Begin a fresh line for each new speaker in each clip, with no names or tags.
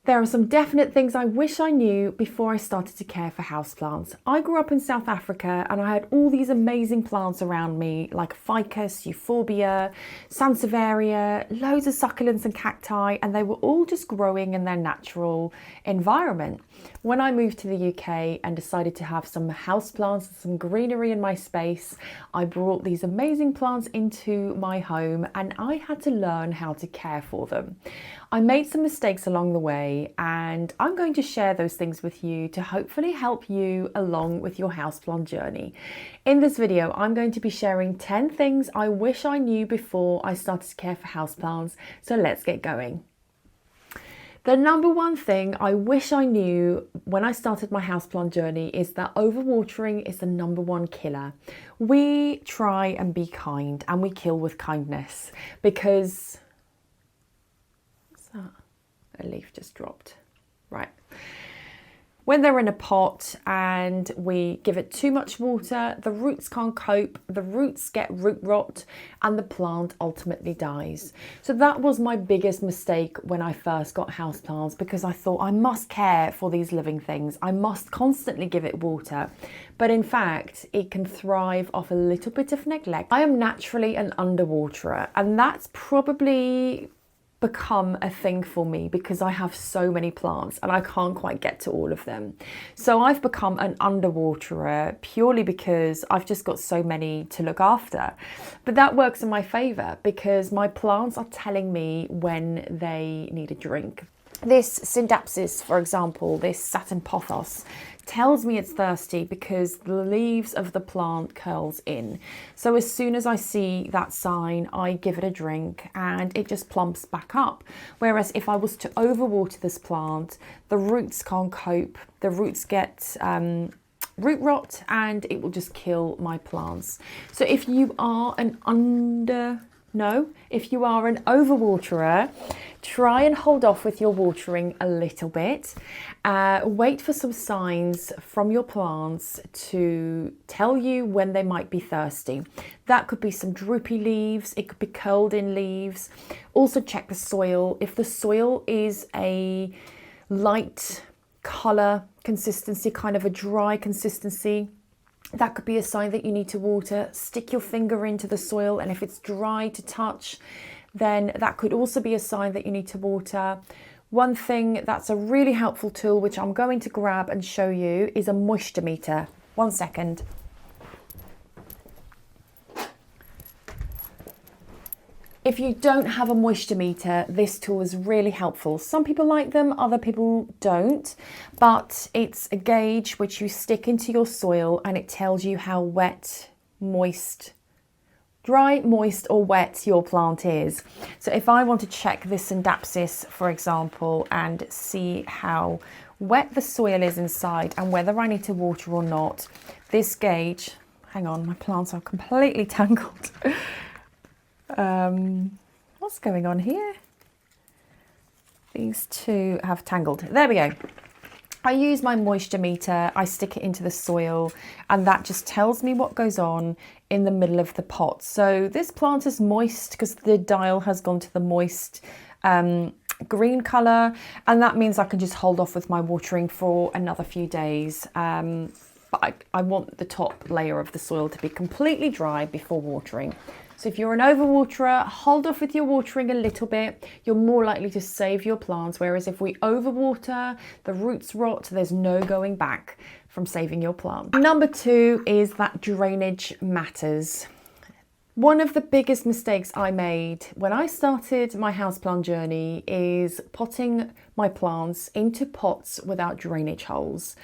There are some definite things I wish I knew before I started to care for houseplants. I grew up in South Africa and I had all these amazing plants around me like Ficus, Euphorbia, Sansevieria, loads of succulents and cacti, and they were all just growing in their natural environment. When I moved to the UK and decided to have some houseplants and some greenery in my space, I brought these amazing plants into my home and I had to learn how to care for them. I made some mistakes along the way and I'm going to share those things with you to hopefully help you along with your houseplant journey. In this video, I'm going to be sharing 10 things I wish I knew before I started to care for houseplants. So let's get going. The number one thing I wish I knew when I started my houseplant journey is that overwatering is the number one killer. We try and be kind and we kill with kindness because... a leaf just dropped. Right. When they're in a pot and we give it too much water, the roots can't cope, the roots get root rot, and the plant ultimately dies. So that was my biggest mistake when I first got houseplants, because I thought I must care for these living things. I must constantly give it water. But in fact, it can thrive off a little bit of neglect. I am naturally an underwaterer, and that's probably become a thing for me because I have so many plants and I can't quite get to all of them. So I've become an underwaterer purely because I've just got so many to look after. But that works in my favour because my plants are telling me when they need a drink. This Syndapsis, for example, this satin pothos, tells me it's thirsty because the leaves of the plant curls in. So as soon as I see that sign, I give it a drink and it just plumps back up. Whereas if I was to overwater this plant, the roots can't cope. The roots get root rot and it will just kill my plants. So if you are an overwaterer, try and hold off with your watering a little bit. Wait for some signs from your plants to tell you when they might be thirsty. That could be some droopy leaves, it could be curled in leaves. Also check the soil. If the soil is a light colour consistency, kind of a dry consistency, that could be a sign that you need to water. Stick your finger into the soil and if it's dry to touch, then that could also be a sign that you need to water. One thing that's a really helpful tool, which I'm going to grab and show you, is a moisture meter. 1 second. If you don't have a moisture meter, this tool is really helpful. Some people like them, other people don't, but it's a gauge which you stick into your soil and it tells you how wet, moist, dry, moist or wet your plant is. So if I want to check this Syndapsis, for example, and see how wet the soil is inside and whether I need to water or not, this gauge, hang on, my plants are completely tangled. What's going on here? These two have tangled. There we go. I use my moisture meter, I stick it into the soil, and that just tells me what goes on in the middle of the pot. So this plant is moist because the dial has gone to the moist green colour, and that means I can just hold off with my watering for another few days. But I want the top layer of the soil to be completely dry before watering. So if you're an overwaterer, hold off with your watering a little bit. You're more likely to save your plants. Whereas if we overwater, the roots rot, there's no going back from saving your plant. Number 2 is that drainage matters. One of the biggest mistakes I made when I started my houseplant journey is potting my plants into pots without drainage holes.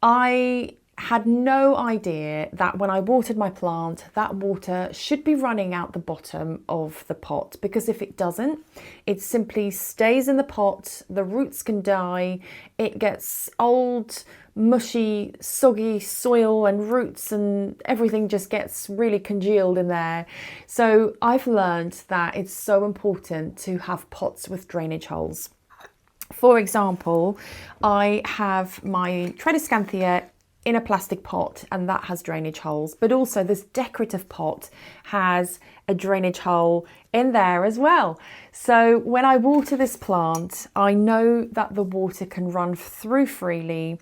I had no idea that when I watered my plant, that water should be running out the bottom of the pot, because if it doesn't, it simply stays in the pot, the roots can die, it gets old, mushy, soggy soil and roots and everything just gets really congealed in there. So I've learned that it's so important to have pots with drainage holes. For example, I have my Tradescanthia in a plastic pot, and that has drainage holes, but also this decorative pot has a drainage hole in there as well. So when I water this plant, I know that the water can run through freely.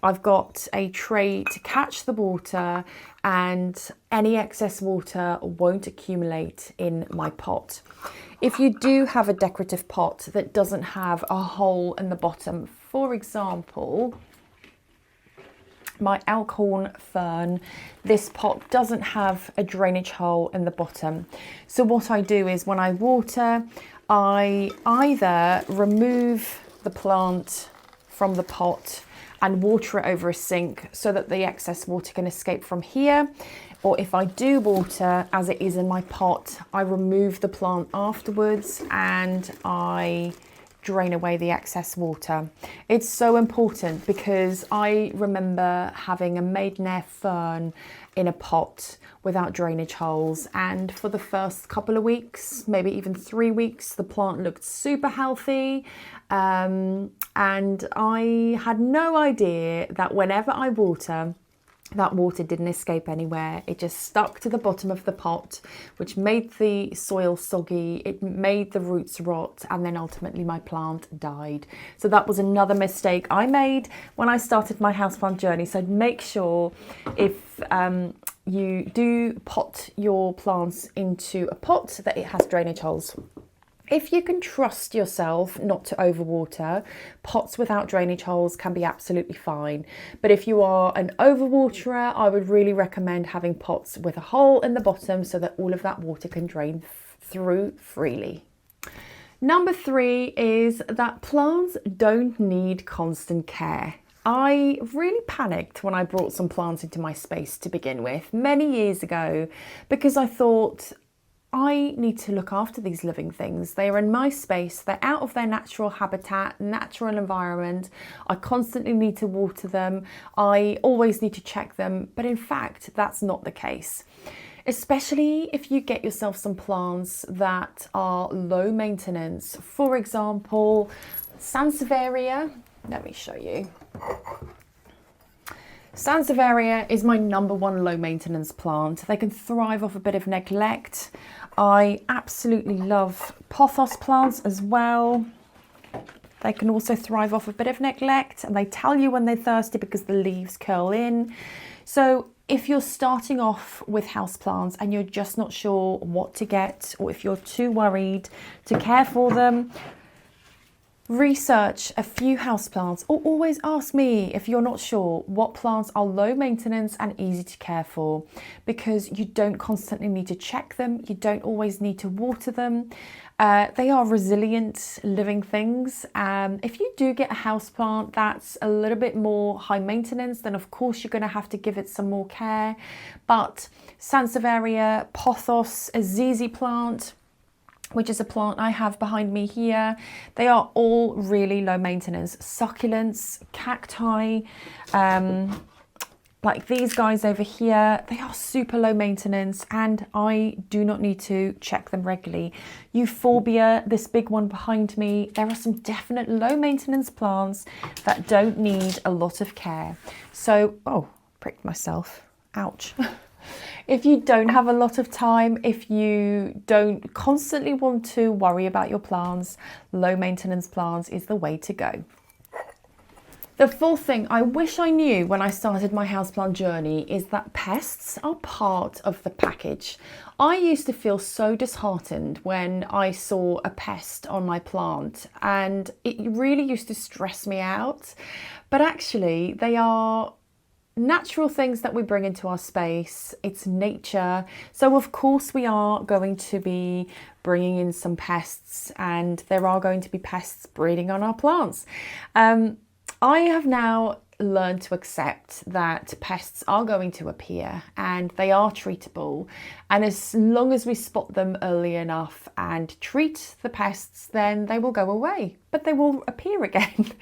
I've got a tray to catch the water, and any excess water won't accumulate in my pot. If you do have a decorative pot that doesn't have a hole in the bottom, for example, my Elkhorn fern, this pot doesn't have a drainage hole in the bottom. So what I do is when I water, I either remove the plant from the pot and water it over a sink so that the excess water can escape from here. Or if I do water as it is in my pot, I remove the plant afterwards and I drain away the excess water. It's so important because I remember having a maidenhair fern in a pot without drainage holes, and for the first couple of weeks, maybe even 3 weeks, the plant looked super healthy, and I had no idea that whenever I water, that water didn't escape anywhere. It just stuck to the bottom of the pot, which made the soil soggy, it made the roots rot, and then ultimately my plant died. So that was another mistake I made when I started my houseplant journey. So make sure if you do pot your plants into a pot that it has drainage holes. If you can trust yourself not to overwater, pots without drainage holes can be absolutely fine. But if you are an overwaterer, I would really recommend having pots with a hole in the bottom so that all of that water can drain through freely. Number 3 is that plants don't need constant care. I really panicked when I brought some plants into my space to begin with many years ago because I thought, I need to look after these living things. They are in my space. They're out of their natural habitat, natural environment. I constantly need to water them. I always need to check them. But in fact, that's not the case. Especially if you get yourself some plants that are low maintenance. For example, Sansevieria. Let me show you. Sansevieria is my number 1 low maintenance plant. They can thrive off a bit of neglect. I absolutely love pothos plants as well. They can also thrive off a bit of neglect, and they tell you when they're thirsty because the leaves curl in. So if you're starting off with houseplants and you're just not sure what to get, or if you're too worried to care for them, research a few houseplants, or always ask me if you're not sure what plants are low maintenance and easy to care for, because you don't constantly need to check them. You don't always need to water them. They are resilient living things. If you do get a houseplant that's a little bit more high maintenance, then of course you're going to have to give it some more care. But Sansevieria, pothos, a ZZ plant, which is a plant I have behind me here, they are all really low maintenance. Succulents, cacti, like these guys over here, they are super low maintenance and I do not need to check them regularly. Euphorbia, this big one behind me, there are some definite low maintenance plants that don't need a lot of care. So, oh, pricked myself, ouch. If you don't have a lot of time, if you don't constantly want to worry about your plants, low maintenance plants is the way to go. The 4th thing I wish I knew when I started my houseplant journey is that pests are part of the package. I used to feel so disheartened when I saw a pest on my plant, and it really used to stress me out. But actually, they are natural things that we bring into our space. It's nature. So of course we are going to be bringing in some pests, and there are going to be pests breeding on our plants. I have now learned to accept that pests are going to appear and they are treatable, and as long as we spot them early enough and treat the pests, then they will go away, but they will appear again.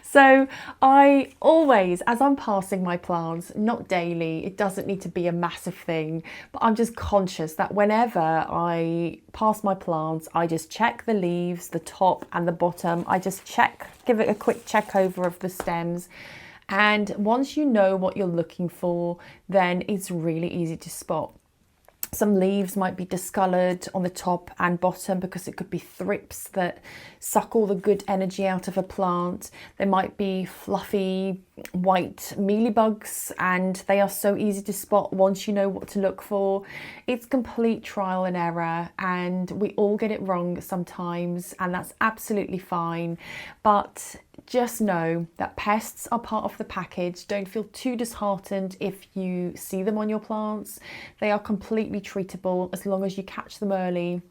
So I always, as I'm passing my plants, not daily, it doesn't need to be a massive thing, but I'm just conscious that whenever I pass my plants, I just check the leaves, the top and the bottom. I just check, give it a quick check over of the stems, And once you know what you're looking for, then it's really easy to spot. Some leaves might be discoloured on the top and bottom because it could be thrips that suck all the good energy out of a plant. There might be fluffy white mealybugs, and they are so easy to spot once you know what to look for. It's complete trial and error, and we all get it wrong sometimes, and that's absolutely fine. But just know that pests are part of the package. Don't feel too disheartened if you see them on your plants. They are completely treatable as long as you catch them early.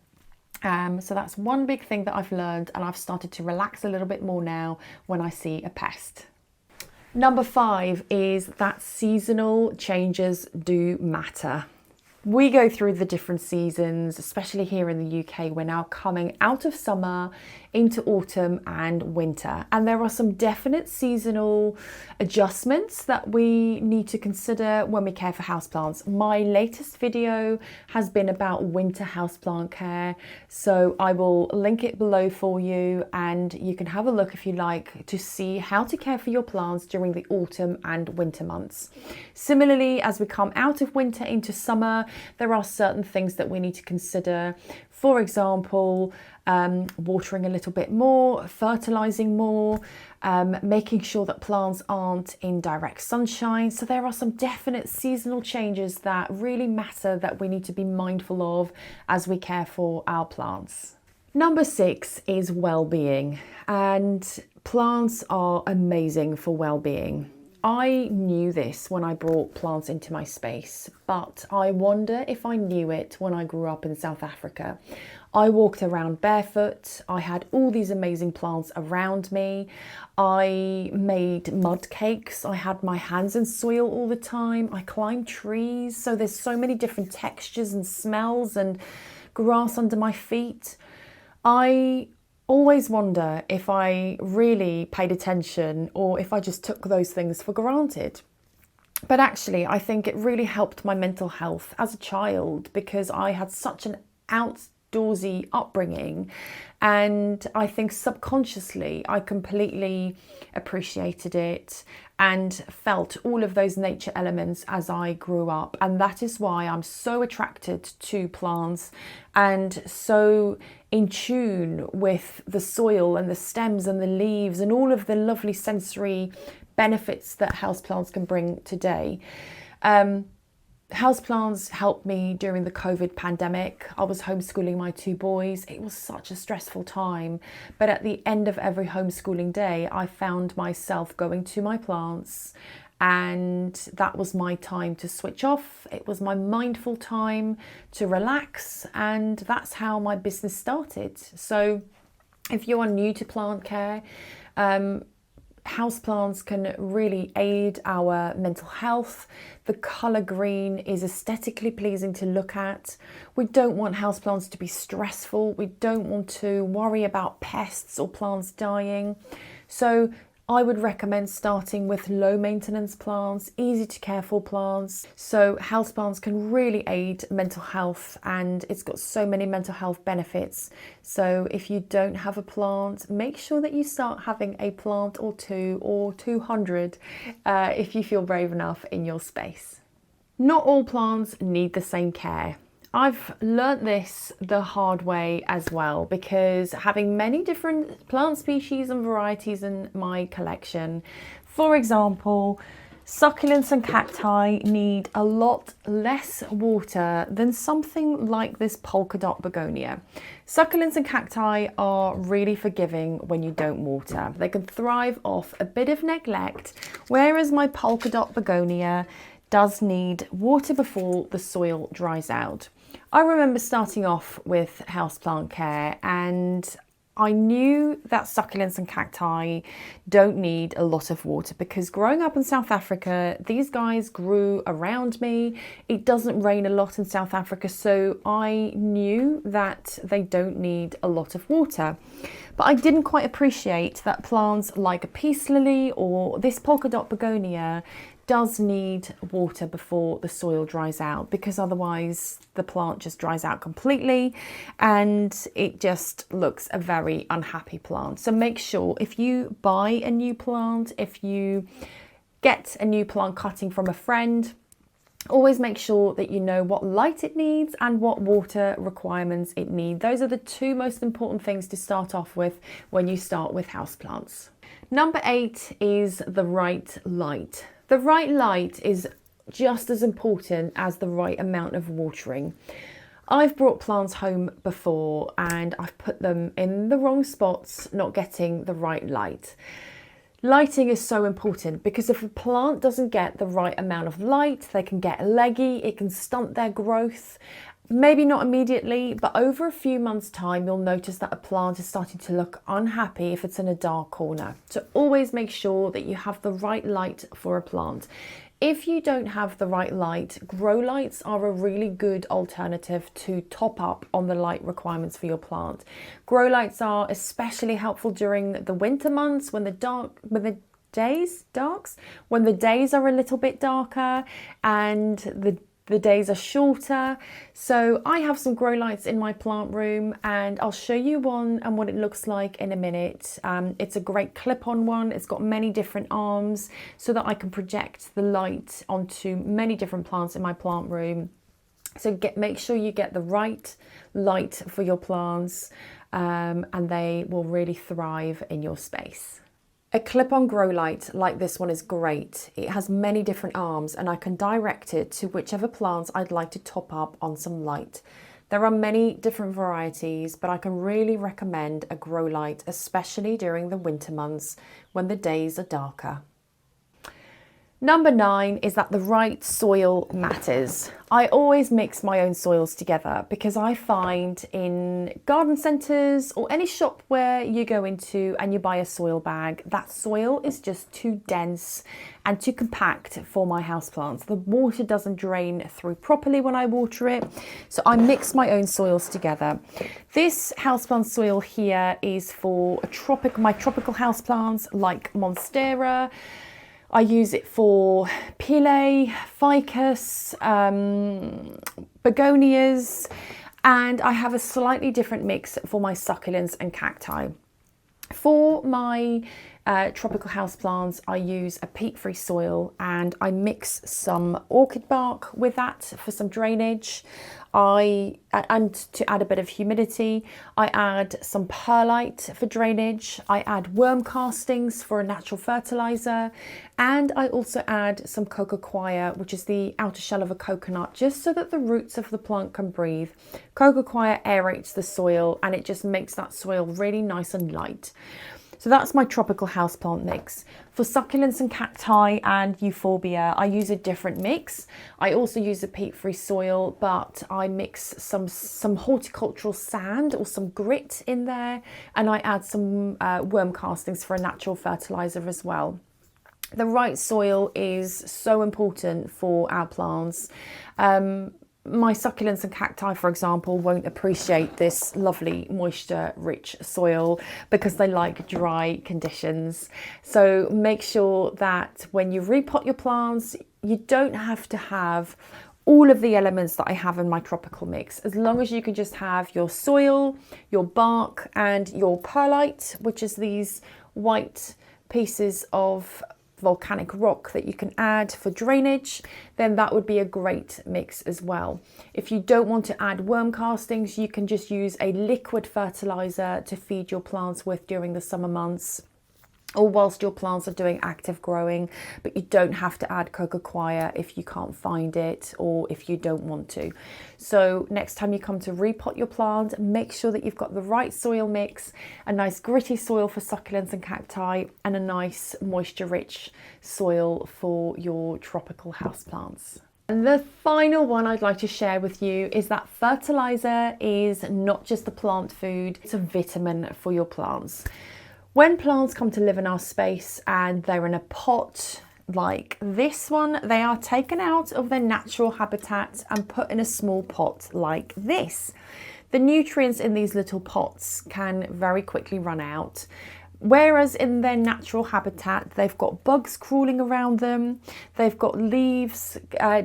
So that's one big thing that I've learned, and I've started to relax a little bit more now when I see a pest. Number 5 is that seasonal changes do matter. We go through the different seasons, especially here in the UK. We're now coming out of summer into autumn and winter. And there are some definite seasonal adjustments that we need to consider when we care for houseplants. My latest video has been about winter houseplant care, so I will link it below for you, and you can have a look if you like to see how to care for your plants during the autumn and winter months. Similarly, as we come out of winter into summer, there are certain things that we need to consider. For example, watering a little bit more, fertilizing more, making sure that plants aren't in direct sunshine. So there are some definite seasonal changes that really matter that we need to be mindful of as we care for our plants. Number 6 is well-being, and plants are amazing for well-being. I knew this when I brought plants into my space, but I wonder if I knew it when I grew up in South Africa. I walked around barefoot. I had all these amazing plants around me. I made mud cakes. I had my hands in soil all the time. I climbed trees. So there's so many different textures and smells and grass under my feet. I always wonder if I really paid attention or if I just took those things for granted. But actually, I think it really helped my mental health as a child because I had such an outdoorsy upbringing, and I think subconsciously I completely appreciated it and felt all of those nature elements as I grew up. And that is why I'm so attracted to plants and so in tune with the soil and the stems and the leaves and all of the lovely sensory benefits that houseplants can bring today. Houseplants helped me during the COVID pandemic. I was homeschooling my 2 boys. It was such a stressful time. But at the end of every homeschooling day, I found myself going to my plants, and that was my time to switch off. It was my mindful time to relax, and that's how my business started. So if you are new to plant care, houseplants can really aid our mental health. The colour green is aesthetically pleasing to look at. We don't want houseplants to be stressful. We don't want to worry about pests or plants dying. So I would recommend starting with low maintenance plants, easy to care for plants. So houseplants can really aid mental health, and it's got so many mental health benefits. So if you don't have a plant, make sure that you start having a plant or 2 or 200 if you feel brave enough in your space. Not all plants need the same care. I've learnt this the hard way as well, because having many different plant species and varieties in my collection, for example, succulents and cacti need a lot less water than something like this polka dot begonia. Succulents and cacti are really forgiving when you don't water. They can thrive off a bit of neglect, whereas my polka dot begonia does need water before the soil dries out. I remember starting off with houseplant care, and I knew that succulents and cacti don't need a lot of water because growing up in South Africa, these guys grew around me. It doesn't rain a lot in South Africa, so I knew that they don't need a lot of water. But I didn't quite appreciate that plants like a peace lily or this polka dot begonia does need water before the soil dries out, because otherwise the plant just dries out completely and it just looks a very unhappy plant. So make sure if you buy a new plant, if you get a new plant cutting from a friend. Always make sure that you know what light it needs and what water requirements it needs. Those are the two most important things to start off with when you start with houseplants. Number 8 is the right light. The right light is just as important as the right amount of watering. I've brought plants home before and I've put them in the wrong spots, not getting the right light. Lighting is so important because if a plant doesn't get the right amount of light, they can get leggy, it can stunt their growth. Maybe not immediately, but over a few months' time, you'll notice that a plant is starting to look unhappy if it's in a dark corner. So always make sure that you have the right light for a plant. If you don't have the right light, grow lights are a really good alternative to top up on the light requirements for your plant. Grow lights are especially helpful during the winter months when the days are a little bit darker and the days are shorter. So I have some grow lights in my plant room and I'll show you one and what it looks like in a minute. It's a great clip-on one. It's got many different arms so that I can project the light onto many different plants in my plant room. So make sure you get the right light for your plants and they will really thrive in your space. A clip-on grow light like this one is great. It has many different arms and I can direct it to whichever plants I'd like to top up on some light. There are many different varieties, but I can really recommend a grow light, especially during the winter months when the days are darker. Number 9 is that the right soil matters. I always mix my own soils together because I find in garden centres or any shop where you go into and you buy a soil bag, that soil is just too dense and too compact for my houseplants. The water doesn't drain through properly when I water it, so I mix my own soils together. This houseplant soil here is for my tropical houseplants like Monstera. I use it for Pile, Ficus, begonias, and I have a slightly different mix for my succulents and cacti. For my tropical houseplants, I use a peat-free soil and I mix some orchid bark with that for some drainage. And to add a bit of humidity, I add some perlite for drainage. I add worm castings for a natural fertilizer. And I also add some coco coir, which is the outer shell of a coconut, just so that the roots of the plant can breathe. Coco coir aerates the soil and it just makes that soil really nice and light. So that's my tropical houseplant mix. For succulents and cacti and euphorbia, I use a different mix. I also use a peat-free soil, but I mix some horticultural sand or some grit in there, and I add some worm castings for a natural fertilizer as well. The right soil is so important for our plants. My succulents and cacti, for example, won't appreciate this lovely moisture-rich soil because they like dry conditions. So make sure that when you repot your plants, you don't have to have all of the elements that I have in my tropical mix. As long as you can just have your soil, your bark, and your perlite, which is these white pieces of volcanic rock that you can add for drainage, then that would be a great mix as well. If you don't want to add worm castings, you can just use a liquid fertilizer to feed your plants with during the summer months or whilst your plants are doing active growing, but you don't have to add coco coir if you can't find it or if you don't want to. So next time you come to repot your plant, make sure that you've got the right soil mix, a nice gritty soil for succulents and cacti, and a nice moisture-rich soil for your tropical houseplants. And the final one I'd like to share with you is that fertilizer is not just a plant food, it's a vitamin for your plants. When plants come to live in our space and they're in a pot like this one, they are taken out of their natural habitat and put in a small pot like this. The nutrients in these little pots can very quickly run out. Whereas in their natural habitat, they've got bugs crawling around them, they've got leaves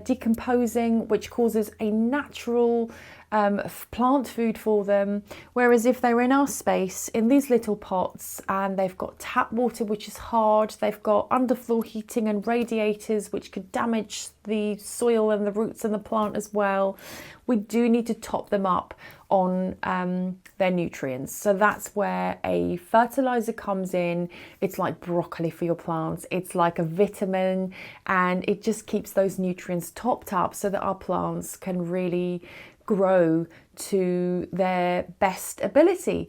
decomposing, which causes a natural plant food for them. Whereas if they're in our space, in these little pots, and they've got tap water which is hard, they've got underfloor heating and radiators which could damage the soil and the roots and the plant as well, we do need to top them up on their nutrients. So that's where a fertilizer comes in. It's like broccoli for your plants. It's like a vitamin, and it just keeps those nutrients topped up so that our plants can really grow to their best ability.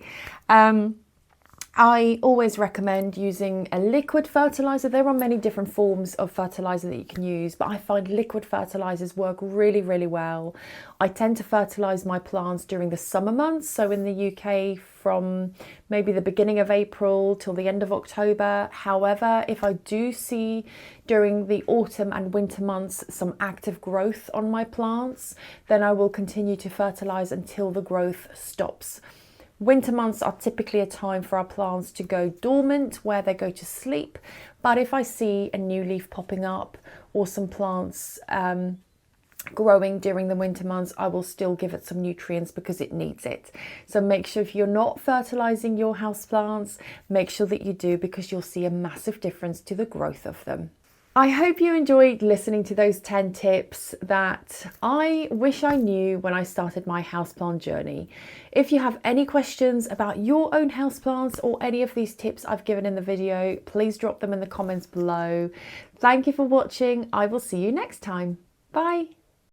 I always recommend using a liquid fertilizer. There are many different forms of fertilizer that you can use, but I find liquid fertilizers work really, really well. I tend to fertilize my plants during the summer months, so in the UK from maybe the beginning of April till the end of October. However, if I do see during the autumn and winter months some active growth on my plants, then I will continue to fertilize until the growth stops. Winter months are typically a time for our plants to go dormant, where they go to sleep. But if I see a new leaf popping up or some plants growing during the winter months, I will still give it some nutrients because it needs it. So make sure if you're not fertilizing your houseplants, make sure that you do, because you'll see a massive difference to the growth of them. I hope you enjoyed listening to those 10 tips that I wish I knew when I started my houseplant journey. If you have any questions about your own houseplants or any of these tips I've given in the video, please drop them in the comments below. Thank you for watching. I will see you next time. Bye.